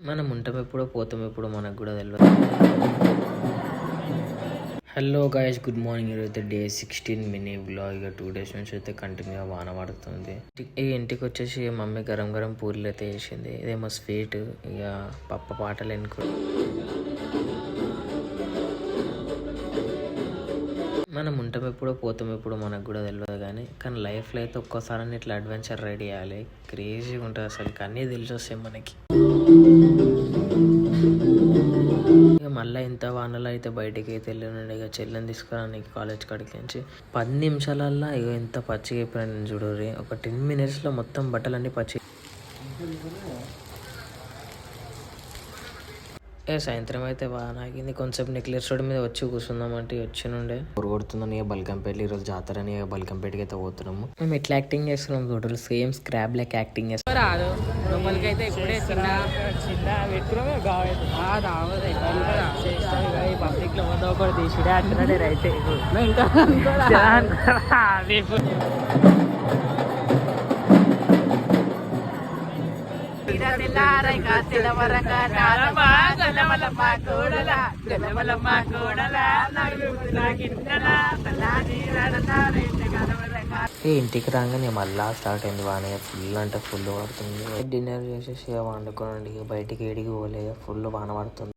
మనం ఉంటాం ఎప్పుడో పోతాం ఎప్పుడో మనకు కూడా తెలియదు. Hello guys, good morning. ఈరోజైతే డే 16 మినీ బ్లాగ్. ఇక 2 days నుంచి అయితే కంటిన్యూగా వాన పడుతుంది. ఈ ఇంటికి వచ్చేసి మమ్మీ గరం గరం పూరీలు అయితే వేసింది. ఇదేమో స్వీట్. ఇక పప్ప పాటలు ఎన్నుకో. మనం ఉంటాం ఎప్పుడో పోతాం ఎప్పుడో మనకు కూడా తెలియదు కానీ లైఫ్లో అయితే ఒక్కోసారి ఇట్లా అడ్వెంచర్ రెడీ చేయాలి. క్రేజీగా ఉంటుంది అసలు. అన్నీ తెలిసి వస్తాయి మనకి. ఇక మళ్ళీ ఇంత వానలో అయితే బయటికి అయితే వెళ్ళినండి. ఇక చెల్లెని తీసుకురానికి కాలేజ్ కాడికి నుంచి 10 నిమిషాలల్లో ఇక ఎంత పచ్చిగా అయిపోయాను నేను. చూడరి, ఒక 10 minutesలో మొత్తం బట్టలన్నీ పచ్చి. సాయంత్రం అయితే బాగా నాగింది. కొంచెం నెక్లెస్ రోడ్ మీద వచ్చి కూర్చుందామంటే వచ్చినుండే కొడుతుందని బల్కంపేట. ఈరోజు జాతర అని బల్కంపేటకి అయితే పోతున్నాము. మేము ఎట్లా యాక్టింగ్ చేస్తున్నాం చూడరు, సేమ్ స్క్రాబ్ లెక్క యాక్టింగ్ చేస్తాం. లోపలికైతే ఇప్పుడే పబ్లిక్ లో ఉందో ఒకటి తీసుడే అంటున్నాడు అయితే ఇంటికి రాగానే మళ్ళా స్టార్ట్ అయింది వాన. ఫుల్ అంటే ఫుల్ పడుతుంది. డిన్నర్ చేసేసి వండుకోనండి. బయటికి ఏడికి పోలేదు, ఫుల్ వాన పడుతుంది.